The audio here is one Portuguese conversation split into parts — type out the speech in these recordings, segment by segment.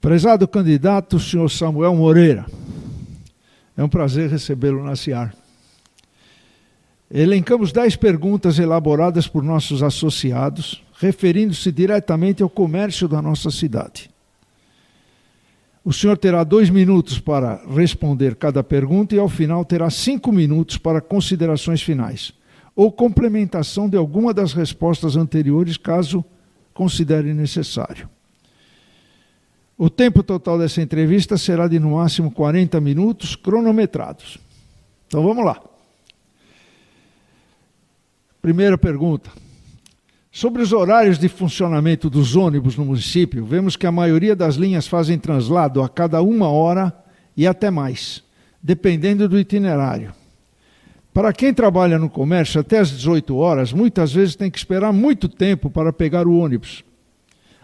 Prezado candidato, senhor Samuel Moreira, é um prazer recebê-lo na CIAR. Elencamos 10 perguntas elaboradas por nossos associados, referindo-se diretamente ao comércio da nossa cidade. O senhor terá 2 minutos para responder cada pergunta e, ao final, terá 5 minutos para considerações finais, ou complementação de alguma das respostas anteriores, caso considere necessário. O tempo total dessa entrevista será de, no máximo, 40 minutos, cronometrados. Então, vamos lá. Primeira pergunta. Sobre os horários de funcionamento dos ônibus no município, vemos que a maioria das linhas fazem translado a cada 1 hora e até mais, dependendo do itinerário. Para quem trabalha no comércio até às 18 horas, muitas vezes tem que esperar muito tempo para pegar o ônibus.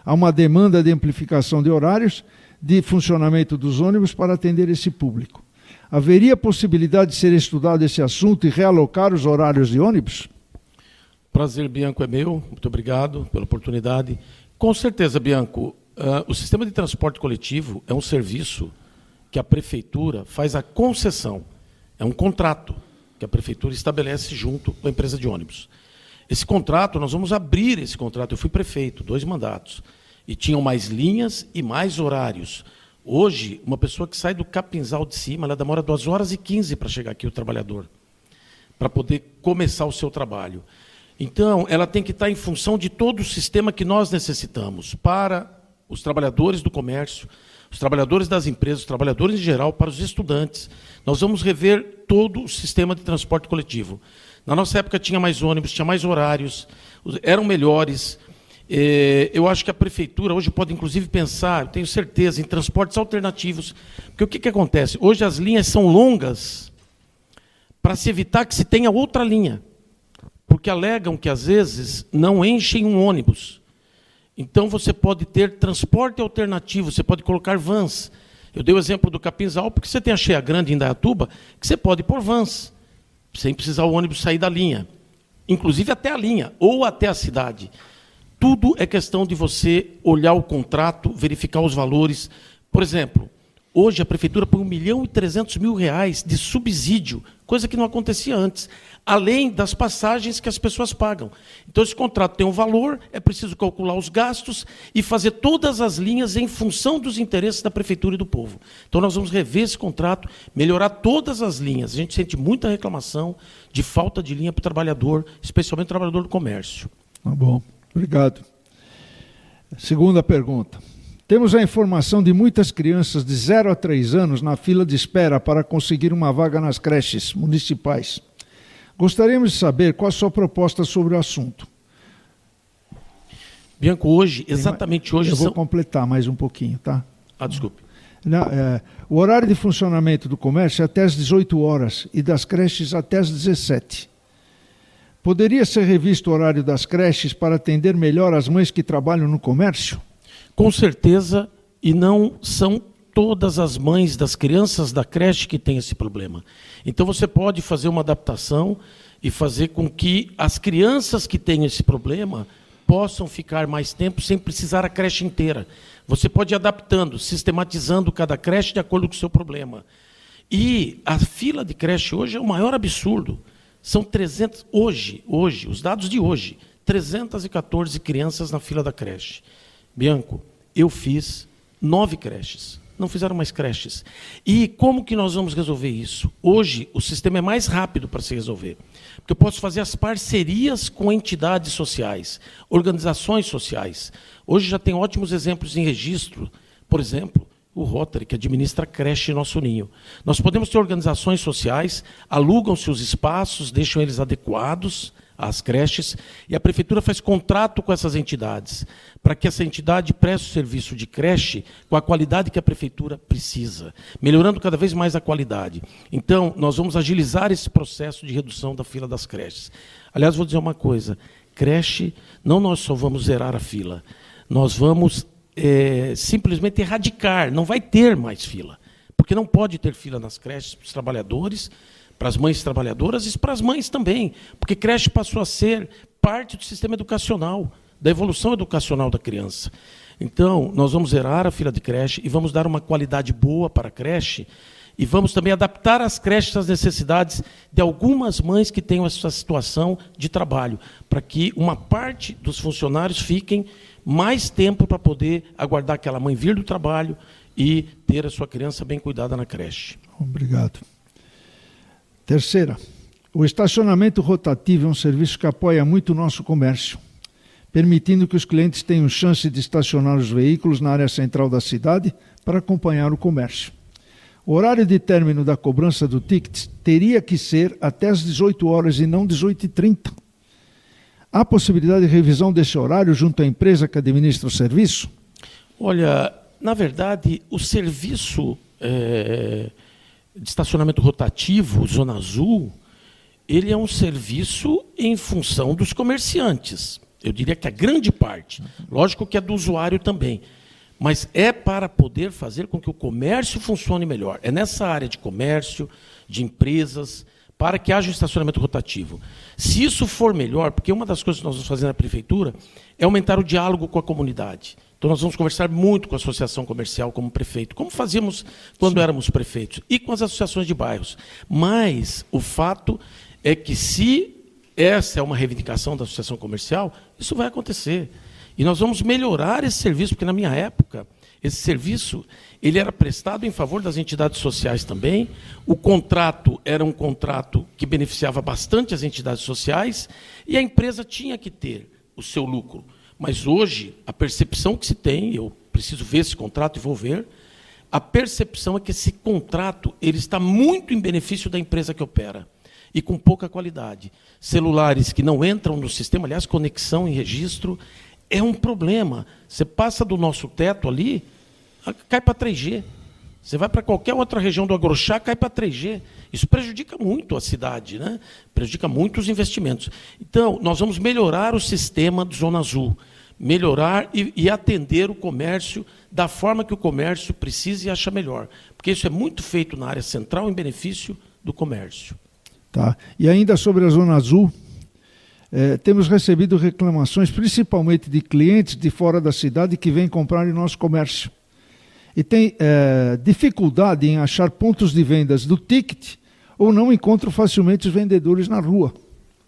Há uma demanda de amplificação de horários de funcionamento dos ônibus para atender esse público. Haveria possibilidade de ser estudado esse assunto e realocar os horários de ônibus? Prazer, Bianco, é meu. Muito obrigado pela oportunidade. Com certeza, Bianco, o sistema de transporte coletivo é um serviço que a prefeitura faz a concessão. É um contrato que a prefeitura estabelece junto com a empresa de ônibus. Esse contrato, nós vamos abrir esse contrato. Eu fui prefeito, 2 mandatos. E tinham mais linhas e mais horários. Hoje, uma pessoa que sai do Capinzal de cima, ela demora 2h15 para chegar aqui, o trabalhador, para poder começar o seu trabalho. Então, ela tem que estar em função de todo o sistema que nós necessitamos para os trabalhadores do comércio, os trabalhadores das empresas, os trabalhadores em geral, para os estudantes. Nós vamos rever todo o sistema de transporte coletivo. Na nossa época tinha mais ônibus, tinha mais horários, eram melhores. Eu acho que a prefeitura hoje pode, inclusive, pensar, eu tenho certeza, em transportes alternativos. Porque o que acontece? Hoje as linhas são longas para se evitar que se tenha outra linha. Porque alegam que, às vezes, não enchem um ônibus. Então, você pode ter transporte alternativo, você pode colocar vans. Eu dei o exemplo do Capinzal, porque você tem a Cheia Grande em Indaiatuba, que você pode pôr vans, sem precisar o ônibus sair da linha. Inclusive até a linha, ou até a cidade. Tudo é questão de você olhar o contrato, verificar os valores. Por exemplo, hoje a prefeitura põe R$1.300.000 de subsídio, coisa que não acontecia antes, além das passagens que as pessoas pagam. Então, esse contrato tem um valor, é preciso calcular os gastos e fazer todas as linhas em função dos interesses da prefeitura e do povo. Então, nós vamos rever esse contrato, melhorar todas as linhas. A gente sente muita reclamação de falta de linha para o trabalhador, especialmente o trabalhador do comércio. Tá bom, obrigado. Segunda pergunta. Temos a informação de muitas crianças de 0 a 3 anos na fila de espera para conseguir uma vaga nas creches municipais. Gostaríamos de saber qual a sua proposta sobre o assunto. Bianco, hoje, exatamente hoje... Eu vou completar mais um pouquinho, tá? Desculpe. O horário de funcionamento do comércio é até às 18 horas e das creches até às 17. Poderia ser revisto o horário das creches para atender melhor as mães que trabalham no comércio? Com certeza, e não são todas as mães das crianças da creche que têm esse problema. Então, você pode fazer uma adaptação e fazer com que as crianças que têm esse problema possam ficar mais tempo sem precisar a creche inteira. Você pode ir adaptando, sistematizando cada creche de acordo com o seu problema. E a fila de creche hoje é o maior absurdo. São 300, hoje, os dados de hoje, 314 crianças na fila da creche. Bianco, eu fiz 9 creches. Não fizeram mais creches. E como que nós vamos resolver isso? Hoje, o sistema é mais rápido para se resolver. Porque eu posso fazer as parcerias com entidades sociais, organizações sociais. Hoje já tem ótimos exemplos em registro. Por exemplo, o Rotary, que administra a creche Nosso Ninho. Nós podemos ter organizações sociais, alugam-se os espaços, deixam eles adequados às creches, e a prefeitura faz contrato com essas entidades, para que essa entidade preste o serviço de creche com a qualidade que a prefeitura precisa, melhorando cada vez mais a qualidade. Então, nós vamos agilizar esse processo de redução da fila das creches. Aliás, vou dizer uma coisa, creche, não nós só vamos zerar a fila, nós vamos simplesmente erradicar, não vai ter mais fila, porque não pode ter fila nas creches para os trabalhadores, para as mães trabalhadoras e para as mães também, porque creche passou a ser parte do sistema educacional, da evolução educacional da criança. Então, nós vamos zerar a fila de creche e vamos dar uma qualidade boa para a creche e vamos também adaptar as creches às necessidades de algumas mães que tenham essa situação de trabalho, para que uma parte dos funcionários fiquem mais tempo para poder aguardar aquela mãe vir do trabalho e ter a sua criança bem cuidada na creche. Obrigado. Terceira, o estacionamento rotativo é um serviço que apoia muito o nosso comércio, permitindo que os clientes tenham chance de estacionar os veículos na área central da cidade para acompanhar o comércio. O horário de término da cobrança do ticket teria que ser até às 18 horas e não 18h30. Há possibilidade de revisão desse horário junto à empresa que administra o serviço? Olha, na verdade, o serviço de estacionamento rotativo, Zona Azul, ele é um serviço em função dos comerciantes. Eu diria que a grande parte. Lógico que é do usuário também. Mas é para poder fazer com que o comércio funcione melhor. É nessa área de comércio, de empresas, para que haja um estacionamento rotativo. Se isso for melhor, porque uma das coisas que nós vamos fazer na prefeitura é aumentar o diálogo com a comunidade. Então nós vamos conversar muito com a associação comercial como prefeito, como fazíamos quando éramos prefeitos, e com as associações de bairros. Mas o fato é que se essa é uma reivindicação da associação comercial, isso vai acontecer. E nós vamos melhorar esse serviço, porque na minha época, esse serviço ele era prestado em favor das entidades sociais também. O contrato era um contrato que beneficiava bastante as entidades sociais e a empresa tinha que ter o seu lucro. Mas hoje, a percepção que se tem, eu preciso ver esse contrato e vou ver, a percepção é que esse contrato ele está muito em benefício da empresa que opera e com pouca qualidade. Celulares que não entram no sistema, aliás, conexão e registro, é um problema. Você passa do nosso teto ali, cai para 3G. Você vai para qualquer outra região do Agrochá, cai para 3G. Isso prejudica muito a cidade, né? Prejudica muito os investimentos. Então, nós vamos melhorar o sistema de Zona Azul, melhorar e atender o comércio da forma que o comércio precisa e acha melhor. Porque isso é muito feito na área central em benefício do comércio. Tá. E ainda sobre a Zona Azul, temos recebido reclamações, principalmente de clientes de fora da cidade que vêm comprar em nosso comércio. E tem dificuldade em achar pontos de vendas do ticket ou não encontram facilmente os vendedores na rua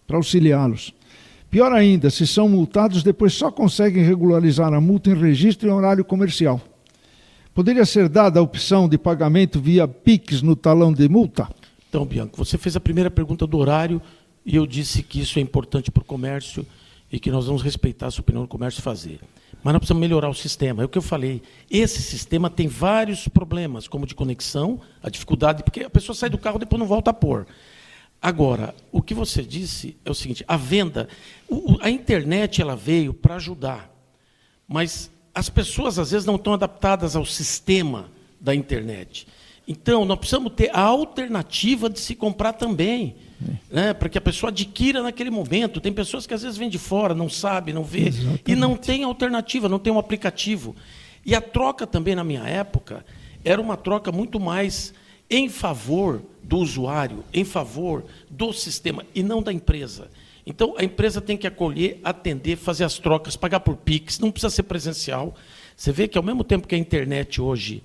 para auxiliá-los. Pior ainda, se são multados, depois só conseguem regularizar a multa em registro e horário comercial. Poderia ser dada a opção de pagamento via Pix no talão de multa? Então, Bianco, você fez a primeira pergunta do horário e eu disse que isso é importante para o comércio e que nós vamos respeitar a sua opinião do comércio e fazer. Mas nós precisamos melhorar o sistema. É o que eu falei. Esse sistema tem vários problemas, como de conexão, a dificuldade, porque a pessoa sai do carro e depois não volta a pôr. Agora, o que você disse é o seguinte, a venda, a internet ela veio para ajudar, mas as pessoas às vezes não estão adaptadas ao sistema da internet. Então, nós precisamos ter a alternativa de se comprar também, né, para que a pessoa adquira naquele momento. Tem pessoas que às vezes vêm de fora, não sabe, não vê, exatamente, e não tem alternativa, não tem um aplicativo. E a troca também, na minha época, era uma troca muito mais em favor do usuário, em favor do sistema, e não da empresa. Então, a empresa tem que acolher, atender, fazer as trocas, pagar por Pix, não precisa ser presencial. Você vê que, ao mesmo tempo que a internet hoje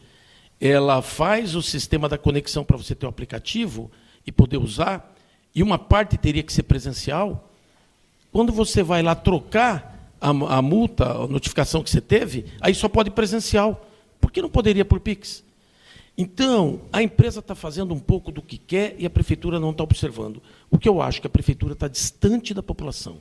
ela faz o sistema da conexão para você ter o aplicativo e poder usar, e uma parte teria que ser presencial, quando você vai lá trocar a multa, a notificação que você teve, aí só pode presencial. Por que não poderia por Pix? Então, a empresa está fazendo um pouco do que quer e a prefeitura não está observando. O que eu acho que a prefeitura está distante da população.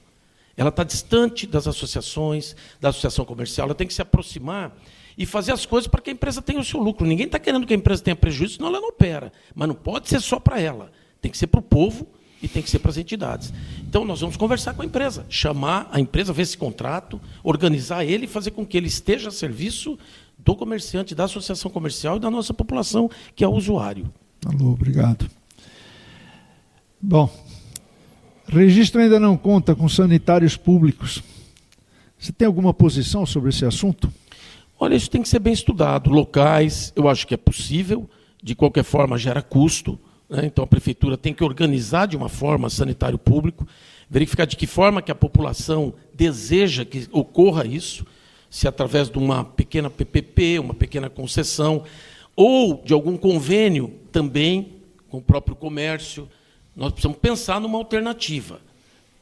Ela está distante das associações, da associação comercial, ela tem que se aproximar e fazer as coisas para que a empresa tenha o seu lucro. Ninguém está querendo que a empresa tenha prejuízo, senão ela não opera. Mas não pode ser só para ela. Tem que ser para o povo e tem que ser para as entidades. Então, nós vamos conversar com a empresa, chamar a empresa, ver esse contrato, organizar ele e fazer com que ele esteja a serviço do comerciante, da associação comercial e da nossa população, que é o usuário. Alô, obrigado. Bom, registro ainda não conta com sanitários públicos. Você tem alguma posição sobre esse assunto? Olha, isso tem que ser bem estudado. Locais, eu acho que é possível, de qualquer forma gera custo, né? Então a prefeitura tem que organizar de uma forma sanitário público, verificar de que forma que a população deseja que ocorra isso. se através de uma pequena PPP, uma pequena concessão, ou de algum convênio também com o próprio comércio. Nós precisamos pensar numa alternativa.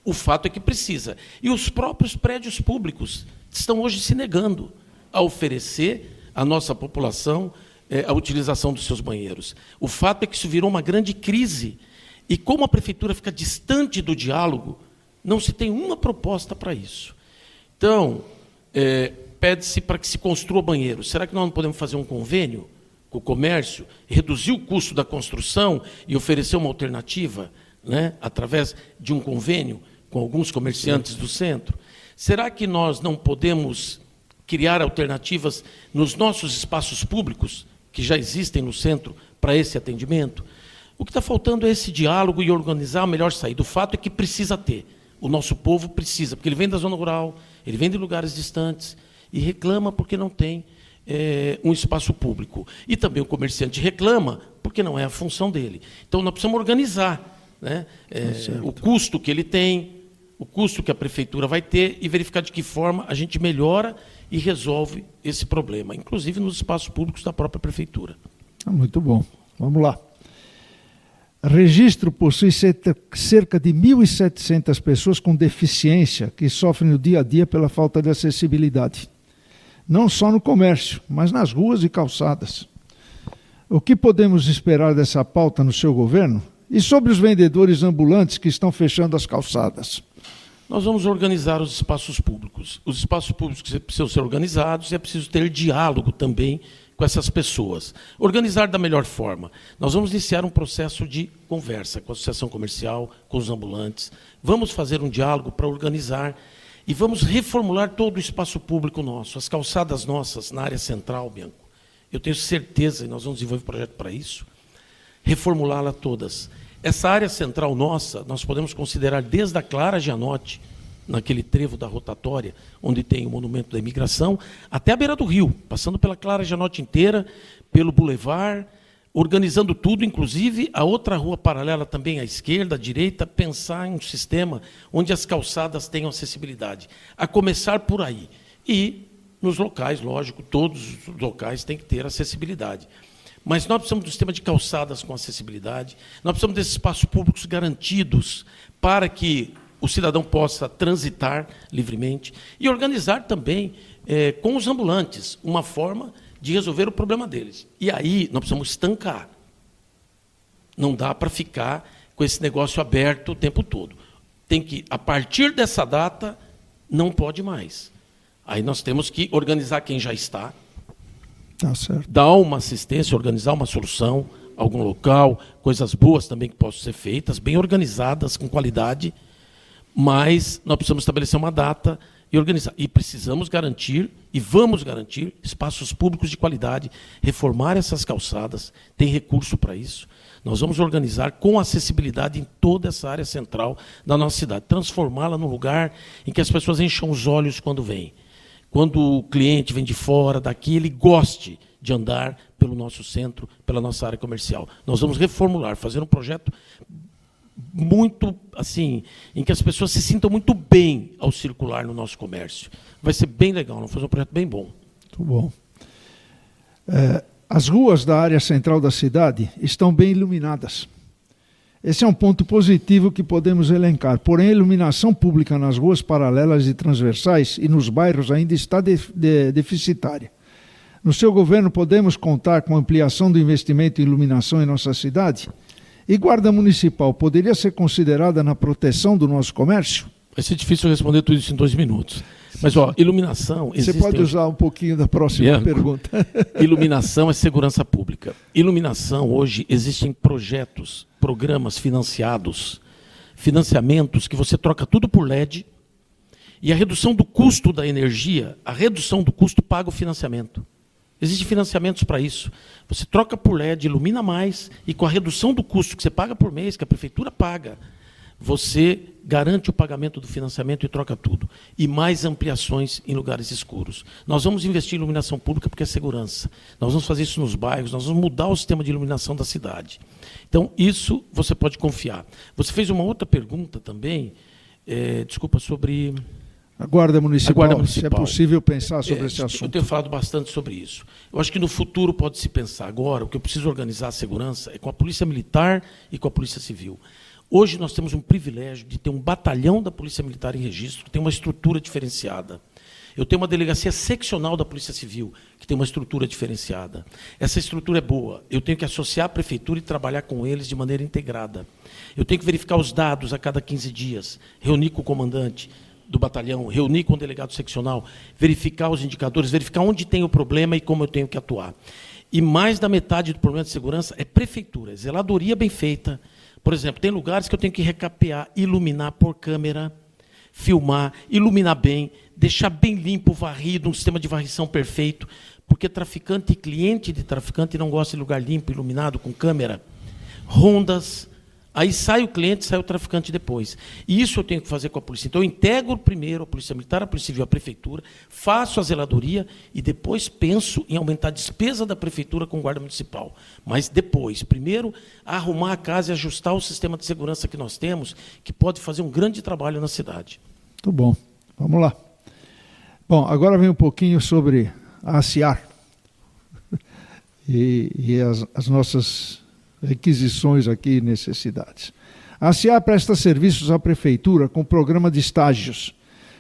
O fato é que precisa. E os próprios prédios públicos estão hoje se negando a oferecer à nossa população a utilização dos seus banheiros. O fato é que isso virou uma grande crise. E como a prefeitura fica distante do diálogo, não se tem uma proposta para isso. Então, pede-se para que se construa banheiro. Será que nós não podemos fazer um convênio com o comércio, reduzir o custo da construção e oferecer uma alternativa, né, através de um convênio com alguns comerciantes do centro? Será que nós não podemos criar alternativas nos nossos espaços públicos, que já existem no centro, para esse atendimento? O que está faltando é esse diálogo e organizar a melhor saída. O fato é que precisa ter. O nosso povo precisa, porque ele vem da zona rural, ele vem de lugares distantes e reclama porque não tem um espaço público. E também o comerciante reclama porque não é a função dele. Então, nós precisamos organizar, né, o custo que ele tem, o custo que a prefeitura vai ter e verificar de que forma a gente melhora e resolve esse problema, inclusive nos espaços públicos da própria prefeitura. Muito bom. Vamos lá. Registro possui cerca de 1.700 pessoas com deficiência que sofrem no dia a dia pela falta de acessibilidade. Não só no comércio, mas nas ruas e calçadas. O que podemos esperar dessa pauta no seu governo? E sobre os vendedores ambulantes que estão fechando as calçadas? Nós vamos organizar os espaços públicos. Os espaços públicos precisam ser organizados e é preciso ter diálogo também com essas pessoas. Organizar da melhor forma. Nós vamos iniciar um processo de conversa com a associação comercial, com os ambulantes. Vamos fazer um diálogo para organizar e vamos reformular todo o espaço público nosso, as calçadas nossas na área central, Bianco. Eu tenho certeza, e nós vamos desenvolver um projeto para isso, reformulá-la todas. Essa área central nossa, nós podemos considerar desde a Clara Gianotti, naquele trevo da rotatória, onde tem o Monumento da Imigração, até a beira do rio, passando pela Clara Gianotti inteira, pelo Boulevard, organizando tudo, inclusive a outra rua paralela também à esquerda, à direita, pensar em um sistema onde as calçadas tenham acessibilidade. A começar por aí. E nos locais, lógico, todos os locais têm que ter acessibilidade. Mas nós precisamos do sistema de calçadas com acessibilidade, nós precisamos desses espaços públicos garantidos para que o cidadão possa transitar livremente e organizar também com os ambulantes uma forma de resolver o problema deles. E aí nós precisamos estancar. Não dá para ficar com esse negócio aberto o tempo todo. Tem que, a partir dessa data, não pode mais. Aí nós temos que organizar quem já está, tá certo, dar uma assistência, organizar uma solução, algum local, coisas boas também que possam ser feitas, bem organizadas, com qualidade, mas nós precisamos estabelecer uma data e organizar. E precisamos garantir, e vamos garantir, espaços públicos de qualidade, reformar essas calçadas, tem recurso para isso. Nós vamos organizar com acessibilidade em toda essa área central da nossa cidade, transformá-la num lugar em que as pessoas encham os olhos quando vêm. Quando o cliente vem de fora, daqui, ele goste de andar pelo nosso centro, pela nossa área comercial. Nós vamos reformular, fazer um projeto muito, assim, em que as pessoas se sintam muito bem ao circular no nosso comércio. Vai ser bem legal, vamos fazer um projeto bem bom. Muito bom. As ruas da área central da cidade estão bem iluminadas. Esse é um ponto positivo que podemos elencar. Porém, a iluminação pública nas ruas paralelas e transversais e nos bairros ainda está deficitária. No seu governo, podemos contar com a ampliação do investimento em iluminação em nossa cidade? E guarda municipal poderia ser considerada na proteção do nosso comércio? Vai ser difícil responder tudo isso em 2 minutos. Mas, ó, iluminação... Você pode usar um pouquinho da próxima pergunta. Iluminação é segurança pública. Iluminação, hoje, existem projetos, programas financiados, financiamentos que você troca tudo por LED e a redução do custo da energia, a redução do custo paga o financiamento. Existem financiamentos para isso. Você troca por LED, ilumina mais e com a redução do custo que você paga por mês, que a prefeitura paga, você garante o pagamento do financiamento e troca tudo. E mais ampliações em lugares escuros. Nós vamos investir em iluminação pública porque é segurança. Nós vamos fazer isso nos bairros, nós vamos mudar o sistema de iluminação da cidade. Então, isso você pode confiar. Você fez uma outra pergunta também, desculpa, sobre... A Guarda Municipal, A Guarda Municipal. se é possível pensar sobre esse assunto. Eu tenho falado bastante sobre isso. Eu acho que no futuro pode se pensar. Agora, o que eu preciso organizar a segurança é com a Polícia Militar e com a Polícia Civil. Hoje nós temos um privilégio de ter um batalhão da Polícia Militar em registro, que tem uma estrutura diferenciada. Eu tenho uma delegacia seccional da Polícia Civil, que tem uma estrutura diferenciada. Essa estrutura é boa. Eu tenho que associar a prefeitura e trabalhar com eles de maneira integrada. Eu tenho que verificar os dados a cada 15 dias, reunir com o comandante do batalhão, reunir com o delegado seccional, verificar os indicadores, verificar onde tem o problema e como eu tenho que atuar. E mais da metade do problema de segurança é prefeitura, zeladoria bem feita. Por exemplo, tem lugares que eu tenho que recapear, iluminar por câmera, filmar, iluminar bem, deixar bem limpo, varrido, um sistema de varrição perfeito, porque traficante e cliente de traficante não gosta de lugar limpo, iluminado, com câmera. Rondas, aí sai o cliente, sai o traficante depois. E isso eu tenho que fazer com a polícia. Então, eu integro primeiro a Polícia Militar, a Polícia Civil, a Prefeitura, faço a zeladoria e depois penso em aumentar a despesa da Prefeitura com Guarda Municipal. Mas depois, primeiro, arrumar a casa e ajustar o sistema de segurança que nós temos, que pode fazer um grande trabalho na cidade. Muito bom. Vamos lá. Bom, agora vem um pouquinho sobre a ACIAR e as nossas requisições aqui e necessidades. A ACIAR presta serviços à Prefeitura com programa de estágios.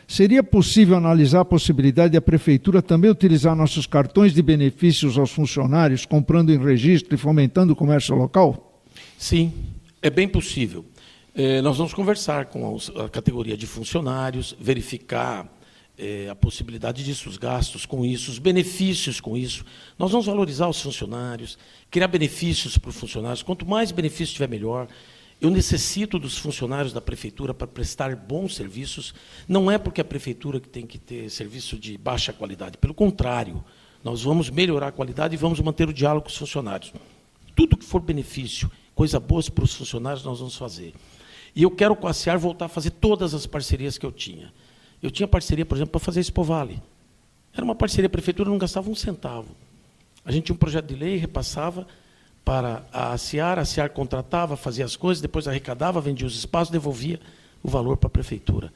Seria possível analisar a possibilidade de a Prefeitura também utilizar nossos cartões de benefícios aos funcionários, comprando em registro e fomentando o comércio local? Sim, é bem possível. Nós vamos conversar com a categoria de funcionários, verificar a possibilidade disso, os gastos com isso, os benefícios com isso. Nós vamos valorizar os funcionários, criar benefícios para os funcionários. Quanto mais benefício tiver, melhor. Eu necessito dos funcionários da Prefeitura para prestar bons serviços. Não é porque a Prefeitura que tem que ter serviço de baixa qualidade. Pelo contrário, nós vamos melhorar a qualidade e vamos manter o diálogo com os funcionários. Tudo que for benefício, coisa boa para os funcionários, nós vamos fazer. E eu quero com a ACIAR voltar a fazer todas as parcerias que eu tinha. Eu tinha parceria, por exemplo, para fazer Expo Vale. Era uma parceria, a Prefeitura não gastava um centavo. A gente tinha um projeto de lei, repassava para a ACIAR contratava, fazia as coisas, depois arrecadava, vendia os espaços, devolvia o valor para a Prefeitura.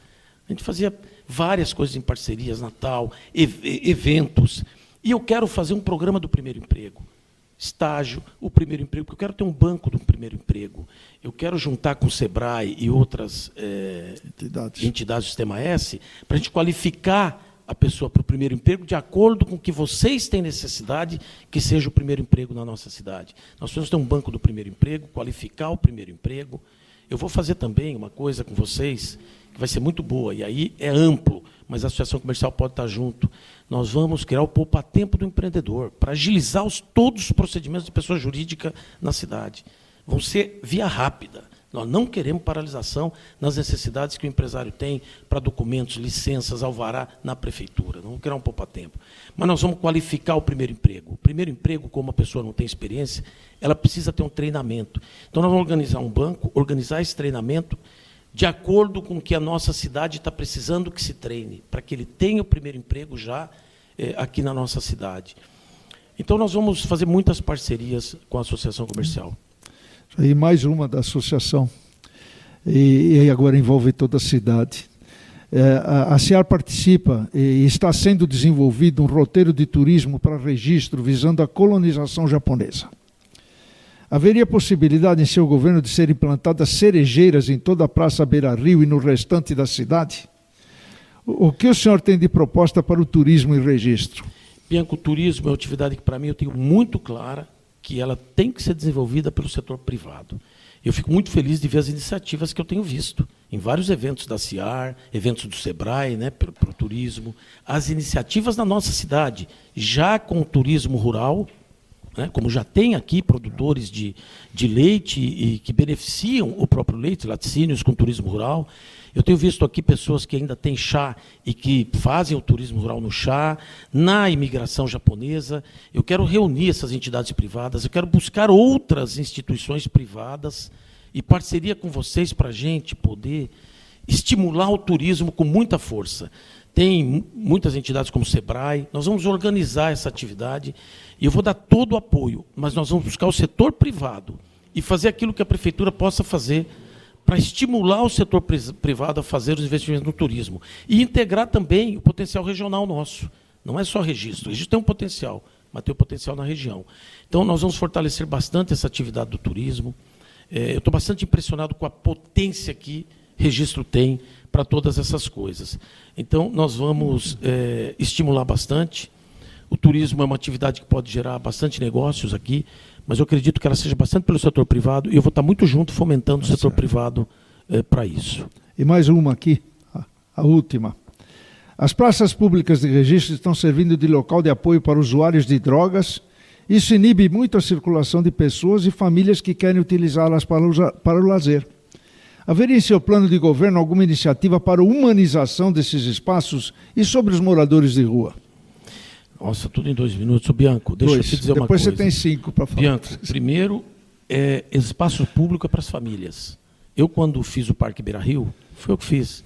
A gente fazia várias coisas em parcerias, Natal, eventos. E eu quero fazer um programa do primeiro emprego. Estágio, o primeiro emprego, porque eu quero ter um banco do primeiro emprego. Eu quero juntar com o SEBRAE e outras entidades do Sistema S para a gente qualificar a pessoa para o primeiro emprego de acordo com o que vocês têm necessidade que seja o primeiro emprego na nossa cidade. Nós precisamos ter um banco do primeiro emprego, qualificar o primeiro emprego. Eu vou fazer também uma coisa com vocês que vai ser muito boa, e aí é amplo, mas a Associação Comercial pode estar junto. Nós vamos criar o poupa-tempo do empreendedor, para agilizar todos os procedimentos de pessoa jurídica na cidade. Vão ser via rápida. Nós não queremos paralisação nas necessidades que o empresário tem para documentos, licenças, alvará na Prefeitura. Não vamos criar um poupa-tempo. Mas nós vamos qualificar o primeiro emprego. O primeiro emprego, como a pessoa não tem experiência, ela precisa ter um treinamento. Então, nós vamos organizar um banco, organizar esse treinamento de acordo com o que a nossa cidade está precisando que se treine, para que ele tenha o primeiro emprego já aqui na nossa cidade. Então, nós vamos fazer muitas parcerias com a Associação Comercial. E mais uma da associação, e agora envolve toda a cidade. A ACIAR participa e está sendo desenvolvido um roteiro de turismo para registro visando a colonização japonesa. Haveria possibilidade em seu governo de serem implantadas cerejeiras em toda a Praça Beira-Rio e no restante da cidade? O que o senhor tem de proposta para o turismo e registro? Bianco, o turismo é uma atividade que, para mim, eu tenho muito clara que ela tem que ser desenvolvida pelo setor privado. Eu fico muito feliz de ver as iniciativas que eu tenho visto em vários eventos da CIAR, eventos do SEBRAE, né, para o turismo, as iniciativas na nossa cidade, já com o turismo rural, né, como já tem aqui produtores de leite e que beneficiam o próprio leite, laticínios com turismo rural. Eu tenho visto aqui pessoas que ainda têm chá e que fazem o turismo rural no chá, na imigração japonesa. Eu quero reunir essas entidades privadas, eu quero buscar outras instituições privadas e parceria com vocês para a gente poder estimular o turismo com muita força. Tem muitas entidades como o SEBRAE, nós vamos organizar essa atividade e eu vou dar todo o apoio, mas nós vamos buscar o setor privado e fazer aquilo que a Prefeitura possa fazer para estimular o setor privado a fazer os investimentos no turismo e integrar também o potencial regional nosso. Não é só registro. O registro tem um potencial, mas tem um potencial na região. Então, nós vamos fortalecer bastante essa atividade do turismo. Eu estou bastante impressionado com a potência que registro tem para todas essas coisas. Então, nós vamos estimular bastante. O turismo é uma atividade que pode gerar bastante negócios aqui, mas eu acredito que ela seja bastante pelo setor privado e eu vou estar muito junto fomentando o setor privado para isso. E mais uma aqui, a última. As praças públicas de registro estão servindo de local de apoio para usuários de drogas. Isso inibe muito a circulação de pessoas e famílias que querem utilizá-las para o lazer. Haveria em seu plano de governo alguma iniciativa para a humanização desses espaços e sobre os moradores de rua? Nossa, tudo em 2 minutos. Bianco, deixa eu te dizer uma coisa. Depois você tem 5 para falar. Bianco, primeiro, espaço público é para as famílias. Eu, quando fiz o Parque Beira-Rio, foi eu que fiz.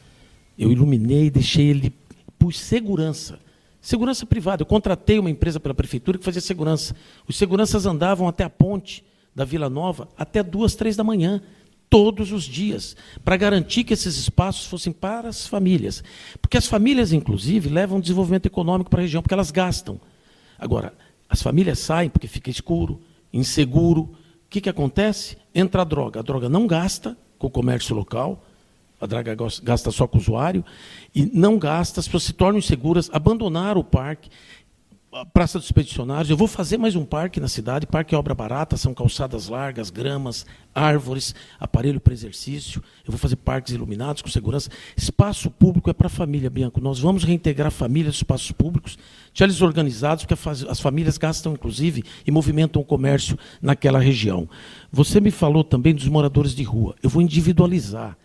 Eu iluminei, deixei ele por segurança. Segurança privada. Eu contratei uma empresa pela prefeitura que fazia segurança. Os seguranças andavam até a ponte da Vila Nova até 2, 3 da manhã, todos os dias, para garantir que esses espaços fossem para as famílias. Porque as famílias, inclusive, levam desenvolvimento econômico para a região, porque elas gastam. Agora, as famílias saem porque fica escuro, inseguro. O que acontece? Entra a droga não gasta com o comércio local, a droga gasta só com o usuário, e não gasta, as pessoas se tornam inseguras, abandonaram o parque, a Praça dos Expedicionários. Eu vou fazer mais um parque na cidade, parque é obra barata, são calçadas largas, gramas, árvores, aparelho para exercício. Eu vou fazer parques iluminados com segurança. Espaço público é para a família, Bianco. Nós vamos reintegrar famílias nos espaços públicos, deixar eles organizados, porque as famílias gastam, inclusive, e movimentam o comércio naquela região. Você me falou também dos moradores de rua. Eu vou individualizar.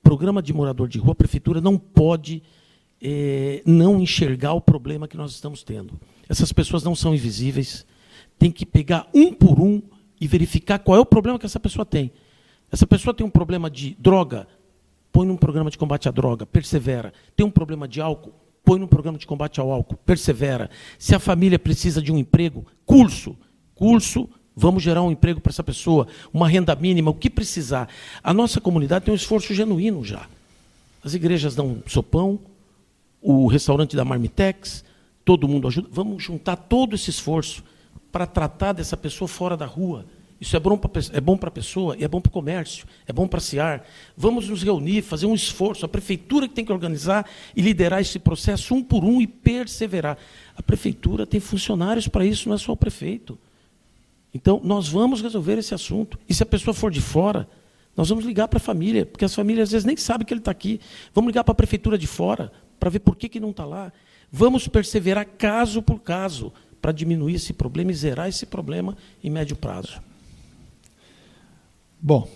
Programa de morador de rua, a prefeitura não pode não enxergar o problema que nós estamos tendo. Essas pessoas não são invisíveis, tem que pegar um por um e verificar qual é o problema que essa pessoa tem. Essa pessoa tem um problema de droga, põe num programa de combate à droga, persevera. Tem um problema de álcool, põe num programa de combate ao álcool, persevera. Se a família precisa de um emprego, curso, vamos gerar um emprego para essa pessoa, uma renda mínima, o que precisar. A nossa comunidade tem um esforço genuíno já. As igrejas dão sopão, o restaurante da Marmitex, todo mundo ajuda. Vamos juntar todo esse esforço para tratar dessa pessoa fora da rua. Isso é bom para a pessoa e é bom para o comércio, é bom para a SEAR. Vamos nos reunir, fazer um esforço. A prefeitura que tem que organizar e liderar esse processo um por um e perseverar. A prefeitura tem funcionários para isso, não é só o prefeito. Então, nós vamos resolver esse assunto. E se a pessoa for de fora, nós vamos ligar para a família, porque as famílias às vezes nem sabem que ele está aqui. Vamos ligar para a prefeitura de fora, para ver por que não está lá. Vamos perseverar caso por caso, para diminuir esse problema e zerar esse problema em médio prazo. Bom,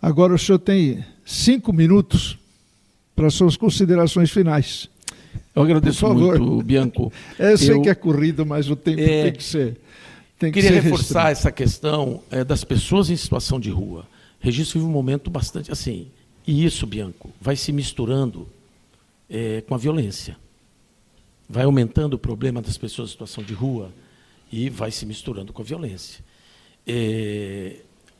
agora o senhor tem 5 minutos para suas considerações finais. Eu agradeço muito, Bianco. Eu sei que é corrido, mas o tempo tem que ser. Queria reforçar essa questão das pessoas em situação de rua. O registro vive um momento bastante assim. E isso, Bianco, vai se misturando com a violência. Vai aumentando o problema das pessoas em situação de rua e vai se misturando com a violência.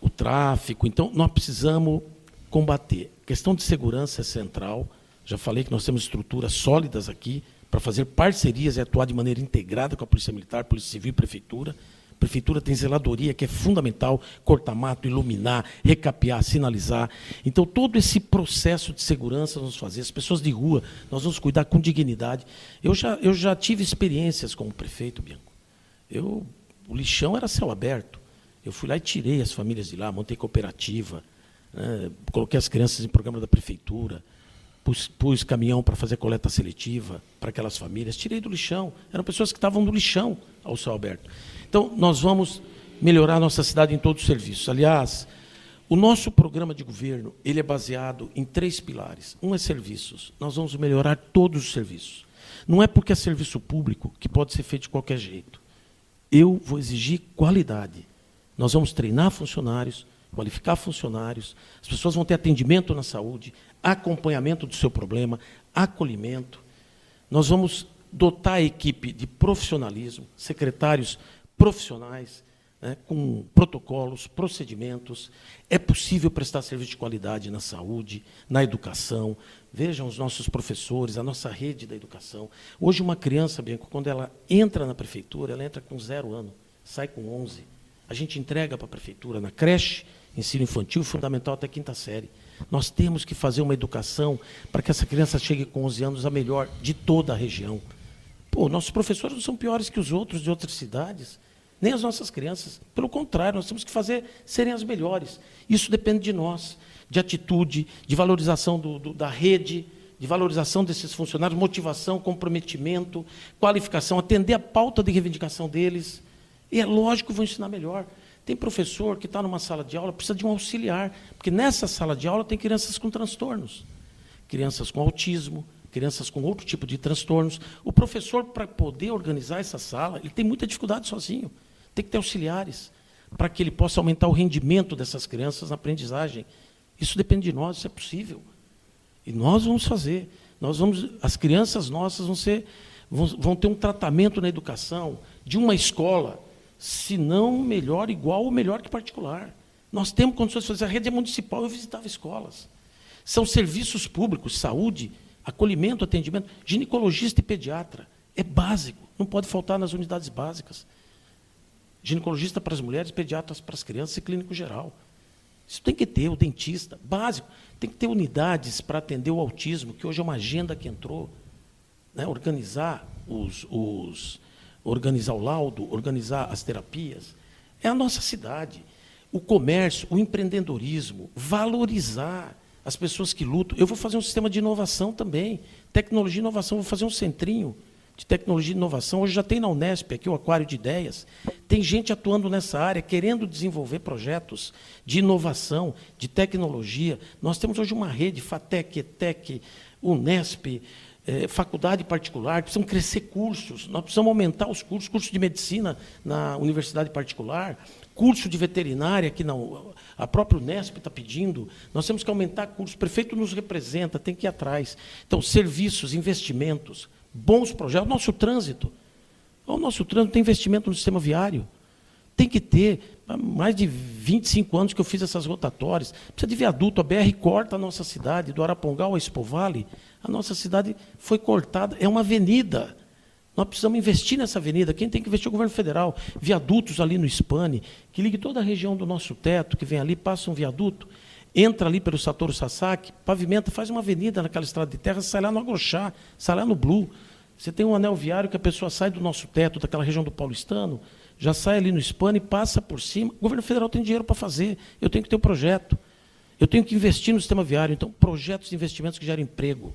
O tráfico. Então, nós precisamos combater. A questão de segurança é central. Já falei que nós temos estruturas sólidas aqui para fazer parcerias e atuar de maneira integrada com a Polícia Militar, Polícia Civil e Prefeitura. A Prefeitura tem zeladoria, que é fundamental, cortar mato, iluminar, recapear, sinalizar. Então, todo esse processo de segurança nós vamos fazer. As pessoas de rua, nós vamos cuidar com dignidade. Eu já tive experiências como prefeito, Bianco. O lixão era céu aberto. Eu fui lá e tirei as famílias de lá, montei cooperativa, né, coloquei as crianças em programa da prefeitura, pus caminhão para fazer coleta seletiva para aquelas famílias, tirei do lixão. Eram pessoas que estavam no lixão ao céu aberto. Então, nós vamos melhorar a nossa cidade em todos os serviços. Aliás, o nosso programa de governo ele é baseado em 3 pilares. Um é serviços. Nós vamos melhorar todos os serviços. Não é porque é serviço público que pode ser feito de qualquer jeito. Eu vou exigir qualidade. Nós vamos treinar funcionários, qualificar funcionários, as pessoas vão ter atendimento na saúde, acompanhamento do seu problema, acolhimento. Nós vamos dotar a equipe de profissionalismo, secretários profissionais, né, com protocolos, procedimentos. É possível prestar serviço de qualidade na saúde, na educação. Vejam os nossos professores, a nossa rede da educação. Hoje, uma criança, Bianco, quando ela entra na prefeitura, ela entra com 0 ano, sai com 11. A gente entrega para a prefeitura, na creche, ensino infantil, fundamental até 5ª série. Nós temos que fazer uma educação para que essa criança chegue com 11 anos a melhor de toda a região. Pô, nossos professores não são piores que os outros de outras cidades, nem as nossas crianças. Pelo contrário, nós temos que fazer serem as melhores. Isso depende de nós, de atitude, de valorização da rede, de valorização desses funcionários, motivação, comprometimento, qualificação, atender a pauta de reivindicação deles. E é lógico que vão ensinar melhor. Tem professor que está numa sala de aula, precisa de um auxiliar, porque nessa sala de aula tem crianças com transtornos, crianças com autismo, crianças com outro tipo de transtornos. O professor, para poder organizar essa sala, ele tem muita dificuldade sozinho. Tem que ter auxiliares, para que ele possa aumentar o rendimento dessas crianças na aprendizagem. Isso depende de nós, isso é possível. E nós vamos fazer. As crianças nossas vão ter um tratamento na educação de uma escola, se não melhor, igual ou melhor que particular. Nós temos condições de fazer. A rede é municipal, eu visitava escolas. São serviços públicos, saúde, acolhimento, atendimento, ginecologista e pediatra. É básico, não pode faltar nas unidades básicas. Ginecologista para as mulheres, pediatras para as crianças e clínico geral. Isso tem que ter, o dentista, básico. Tem que ter unidades para atender o autismo, que hoje é uma agenda que entrou. Né? Organizar organizar o laudo, organizar as terapias. É a nossa cidade. O comércio, o empreendedorismo, valorizar as pessoas que lutam. Eu vou fazer um sistema de inovação também. Tecnologia e inovação, vou fazer um centrinho de tecnologia e inovação. Hoje já tem na Unesp aqui o Aquário de Ideias. Tem gente atuando nessa área, querendo desenvolver projetos de inovação, de tecnologia. Nós temos hoje uma rede, FATEC, ETEC, Unesp, faculdade particular, precisam crescer cursos, nós precisamos aumentar os cursos de medicina na universidade particular, curso de veterinária, que a própria Unesp está pedindo, nós temos que aumentar cursos, o prefeito nos representa, tem que ir atrás. Então, serviços, investimentos, bons projetos, o nosso trânsito tem investimento no sistema viário, tem que ter. Há mais de 25 anos que eu fiz essas rotatórias, precisa de viaduto, a BR corta a nossa cidade, do Arapongal ao Expo Vale, a nossa cidade foi cortada, é uma avenida, nós precisamos investir nessa avenida, quem tem que investir é o governo federal, viadutos ali no Spani, que ligue toda a região do nosso teto, que vem ali, passa um viaduto, entra ali pelo Satoru Sasaki, pavimenta, faz uma avenida naquela estrada de terra, sai lá no Agrochá, sai lá no Blue, você tem um anel viário que a pessoa sai do nosso teto, daquela região do Paulistano, já sai ali no Spani, passa por cima. O governo federal tem dinheiro para fazer, eu tenho que ter um projeto. Eu tenho que investir no sistema viário. Então, projetos de investimentos que gerem emprego.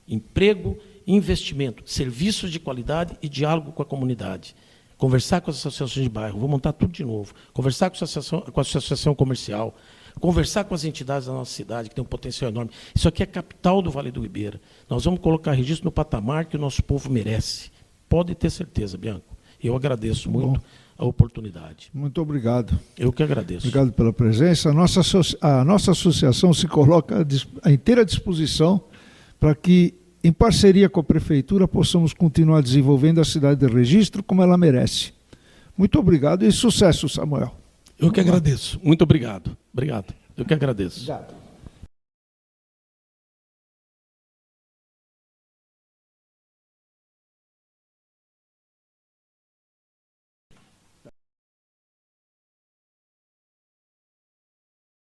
Emprego e investimento. Serviços de qualidade e diálogo com a comunidade. Conversar com as associações de bairro, vou montar tudo de novo. Conversar com a associação comercial. Conversar com as entidades da nossa cidade, que tem um potencial enorme. Isso aqui é a capital do Vale do Ribeira. Nós vamos colocar registro no patamar que o nosso povo merece. Pode ter certeza, Bianco. Eu agradeço muito a oportunidade. Muito obrigado. Eu que agradeço. Obrigado pela presença. A nossa associação se coloca à inteira disposição para que, em parceria com a Prefeitura, possamos continuar desenvolvendo a cidade de Registro como ela merece. Muito obrigado e sucesso, Samuel. Eu que agradeço. Muito obrigado. Obrigado. Eu que agradeço. Obrigado.